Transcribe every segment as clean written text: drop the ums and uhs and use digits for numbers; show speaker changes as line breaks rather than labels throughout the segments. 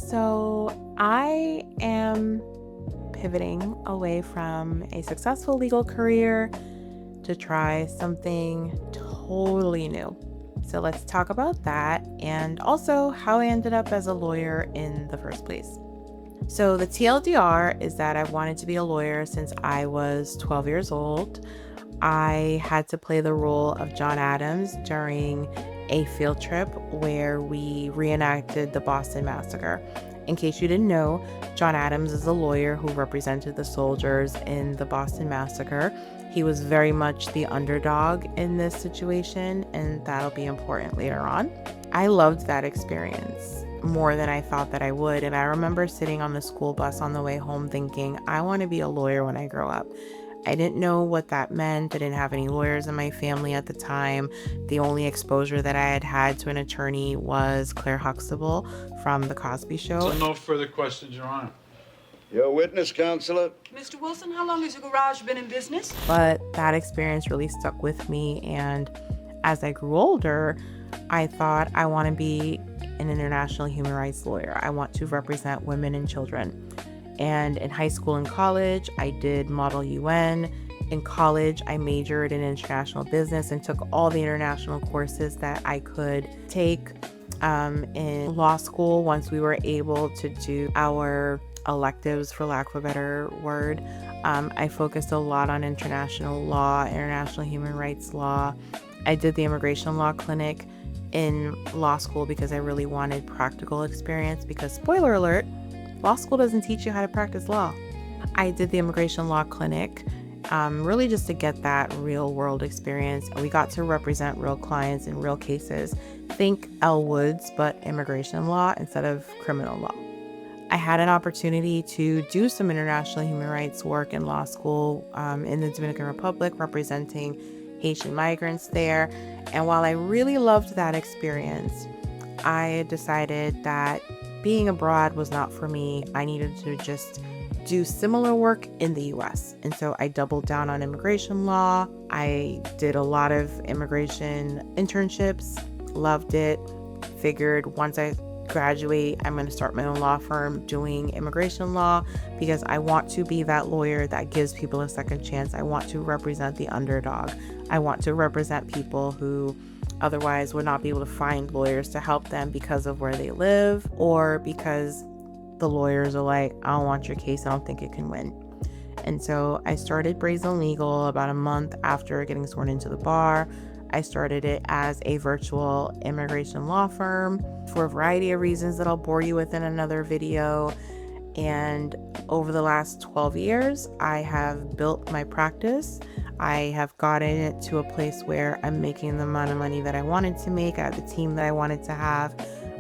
So I am pivoting away from a successful legal career to try something totally new. So let's talk about that and also how I ended up as a lawyer in the first place. So the TLDR is that I've wanted to be a lawyer since I was 12 years old. I had to play the role of John Adams during a field trip where we reenacted the Boston Massacre. In case you didn't know, John Adams is a lawyer who represented the soldiers in the Boston Massacre. He was very much the underdog in this situation, and that'll be important later on. I loved that experience more than I thought that I would, and I remember sitting on the school bus on the way home thinking, I want to be a lawyer when I grow up. I didn't know what that meant. I didn't have any lawyers in my family at the time. The only exposure that I had had to an attorney was Claire Huxtable from The Cosby Show.
So no further questions, Your Honor.
Your witness, counselor.
Mr. Wilson, how long has your garage been in business?
But that experience really stuck with me. And as I grew older, I thought I want to be an international human rights lawyer. I want to represent women and children. And in high school and college, I did Model UN. In college, I majored in international business and took all the international courses that I could take. In law school, once we were able to do our electives, for lack of a better word, I focused a lot on international law, international human rights law. I did the immigration law clinic in law school because I really wanted practical experience because, spoiler alert, law school doesn't teach you how to practice law. I did the immigration law clinic really just to get that real world experience. We got to represent real clients in real cases. Think Elle Woods, but immigration law instead of criminal law. I had an opportunity to do some international human rights work in law school in the Dominican Republic, representing Haitian migrants there. And while I really loved that experience, I decided that being abroad was not for me. I needed to just do similar work in the US. And so I doubled down on immigration law. I did a lot of immigration internships, loved it, figured once I graduate, I'm going to start my own law firm doing immigration law because I want to be that lawyer that gives people a second chance. I want to represent the underdog. I want to represent people who otherwise would not be able to find lawyers to help them because of where they live or because the lawyers are like, I don't want your case. I don't think it can win. And so I started Brazen Legal about a month after getting sworn into the bar. I started it as a virtual immigration law firm for a variety of reasons that I'll bore you with in another video. And over the last 12 years, I have built my practice. I have gotten it to a place where I'm making the amount of money that I wanted to make. I have the team that I wanted to have.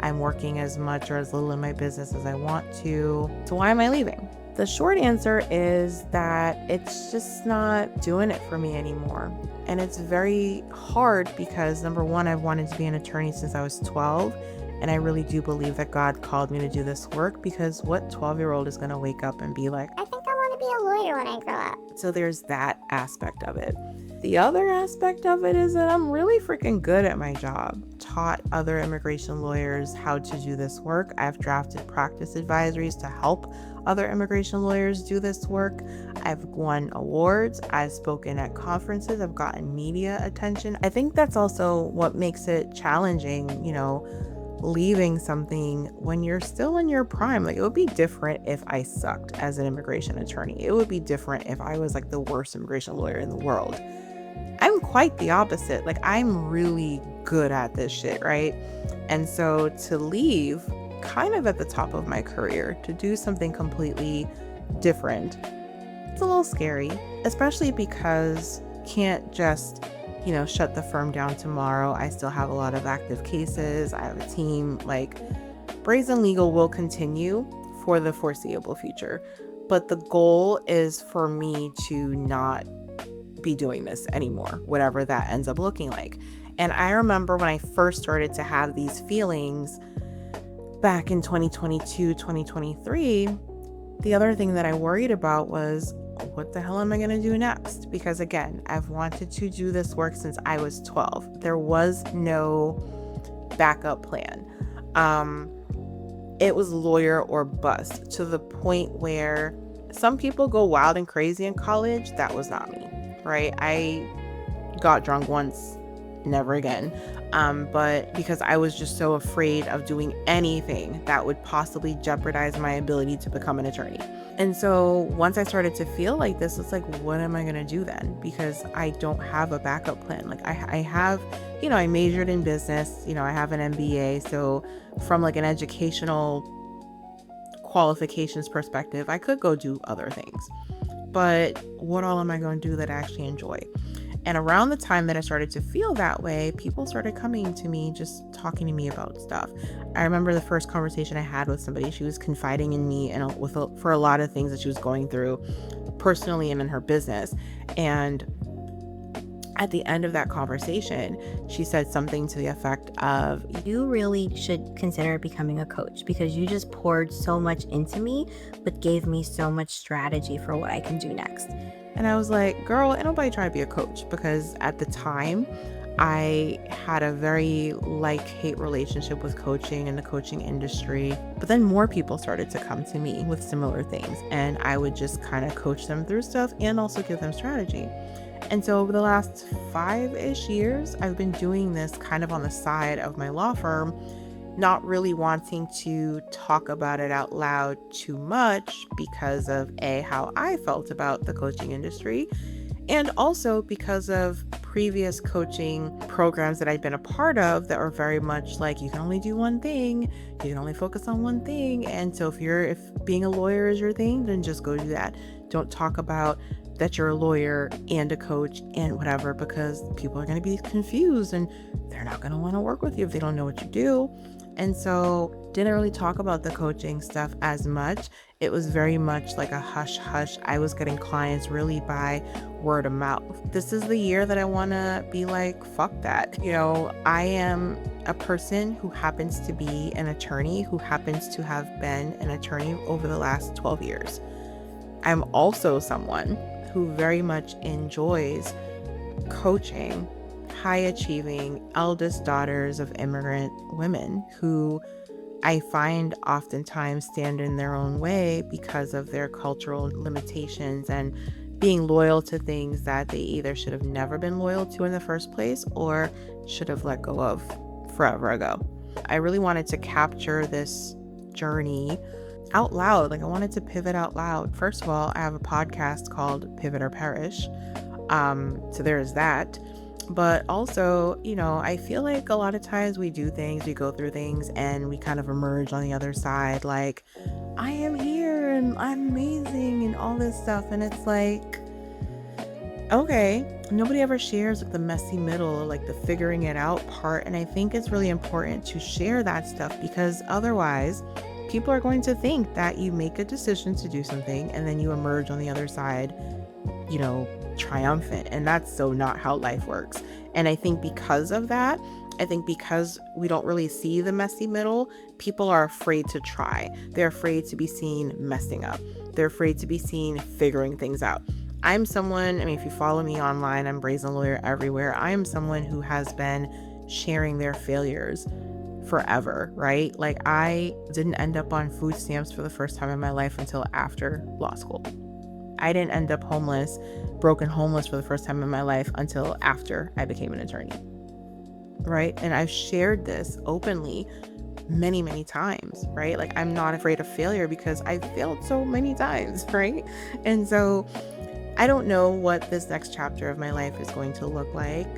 I'm working as much or as little in my business as I want to. So why am I leaving? The short answer is that it's just not doing it for me anymore. And it's very hard because, number one, I've wanted to be an attorney since I was 12. And I really do believe that God called me to do this work because what 12-year-old is going to wake up and be like,
I think I want to be a lawyer when I grow up.
So there's that aspect of it. The other aspect of it is that I'm really freaking good at my job. Taught other immigration lawyers how to do this work. I've drafted practice advisories to help other immigration lawyers do this work. I've won awards. I've spoken at conferences. I've gotten media attention. I think that's also what makes it challenging, leaving something when you're still in your prime. Like, it would be different if I sucked as an immigration attorney. It would be different if I was like the worst immigration lawyer in the world. I'm quite the opposite. Like, I'm really good at this shit, right? And so to leave kind of at the top of my career to do something completely different, it's a little scary, especially because can't just shut the firm down tomorrow. I still have a lot of active cases. I have a team. Like, Brazen Legal will continue for the foreseeable future. But the goal is for me to not be doing this anymore, whatever that ends up looking like. And I remember when I first started to have these feelings back in 2022, 2023, the other thing that I worried about was, what the hell am I going to do next? Because again, I've wanted to do this work since I was 12. There was no backup plan. it was lawyer or bust, to the point where some people go wild and crazy in college. That was not me, right? I got drunk once, never again. But because I was just so afraid of doing anything that would possibly jeopardize my ability to become an attorney. And so once I started to feel like this, it's like, what am I going to do then? Because I don't have a backup plan. Like I have, I majored in business, I have an MBA. So from like an educational qualifications perspective, I could go do other things. But what all am I going to do that I actually enjoy? And around the time that I started to feel that way, people started coming to me, just talking to me about stuff. I remember the first conversation I had with somebody. She was confiding in me and for a lot of things that she was going through personally and in her business. And at the end of that conversation, she said something to the effect of,
You really should consider becoming a coach because you just poured so much into me, but gave me so much strategy for what I can do next.
and I was like, girl, ain't nobody trying to be a coach. Because at the time, I had a very like-hate relationship with coaching and the coaching industry. But then more people started to come to me with similar things, and I would just kind of coach them through stuff and also give them strategy. And so over the last 5-ish years, I've been doing this kind of on the side of my law firm, not really wanting to talk about it out loud too much because of how I felt about the coaching industry, and also because of previous coaching programs that I'd been a part of that were very much like, you can only do one thing, you can only focus on one thing. And so if being a lawyer is your thing, then just go do that. Don't talk about that you're a lawyer and a coach and whatever, because people are going to be confused and they're not going to want to work with you if they don't know what you do. And so didn't really talk about the coaching stuff as much. It was very much like a hush hush. I was getting clients really by word of mouth. This is the year that I want to be like, fuck that. I am a person who happens to be an attorney, who happens to have been an attorney over the last 12 years. I'm also someone who very much enjoys coaching high achieving eldest daughters of immigrant women who I find oftentimes stand in their own way because of their cultural limitations and being loyal to things that they either should have never been loyal to in the first place or should have let go of forever ago. I really wanted to capture this journey out loud. Like I wanted to pivot out loud. First of all, I have a podcast called Pivot or Perish. So there is that. But also, I feel like a lot of times we do things, we go through things, and we kind of emerge on the other side like, I am here and I'm amazing and all this stuff. And it's like, okay, nobody ever shares like the messy middle, like the figuring it out part. And I think it's really important to share that stuff, because otherwise people are going to think that you make a decision to do something and then you emerge on the other side, triumphant. And that's so not how life works. And I think because of that, because we don't really see the messy middle, people are afraid to try. They're afraid to be seen messing up. They're afraid to be seen figuring things out. I'm someone, if you follow me online, I'm Brazen Lawyer everywhere. I am someone who has been sharing their failures forever, right? Like I didn't end up on food stamps for the first time in my life until after law school. I didn't end up broken homeless for the first time in my life until after I became an attorney, right? And I've shared this openly many, many times, right? Like I'm not afraid of failure because I failed so many times, right? And so I don't know what this next chapter of my life is going to look like,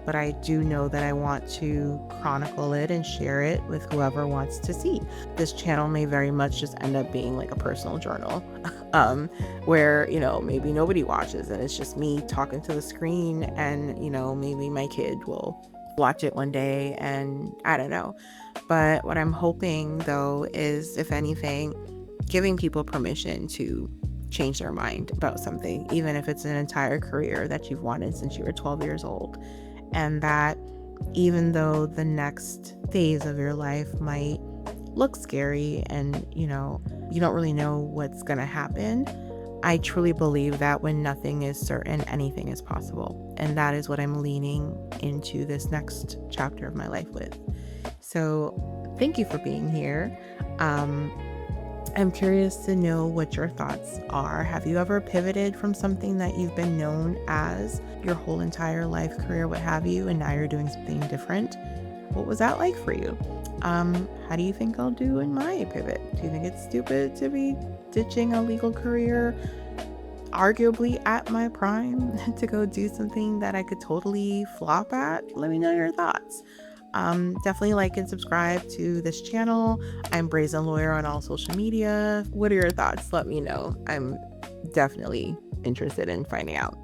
but I do know that I want to chronicle it and share it with whoever wants to see. This channel may very much just end up being like a personal journal, where, maybe nobody watches and it's just me talking to the screen, and, maybe my kid will watch it one day, and I don't know. But what I'm hoping though is, if anything, giving people permission to change their mind about something, even if it's an entire career that you've wanted since you were 12 years old. And that even though the next phase of your life might look scary and, you don't really know what's going to happen, I truly believe that when nothing is certain, anything is possible. And that is what I'm leaning into this next chapter of my life with. So thank you for being here. I'm curious to know what your thoughts are. Have you ever pivoted from something that you've been known as your whole entire life, career, what have you, and now you're doing something different? What was that like for you? How do you think I'll do in my pivot? Do you think it's stupid to be ditching a legal career, arguably at my prime, to go do something that I could totally flop at? Let me know your thoughts. Definitely like and subscribe to this channel. I'm Brazen Lawyer on all social media. What are your thoughts? Let me know. I'm definitely interested in finding out.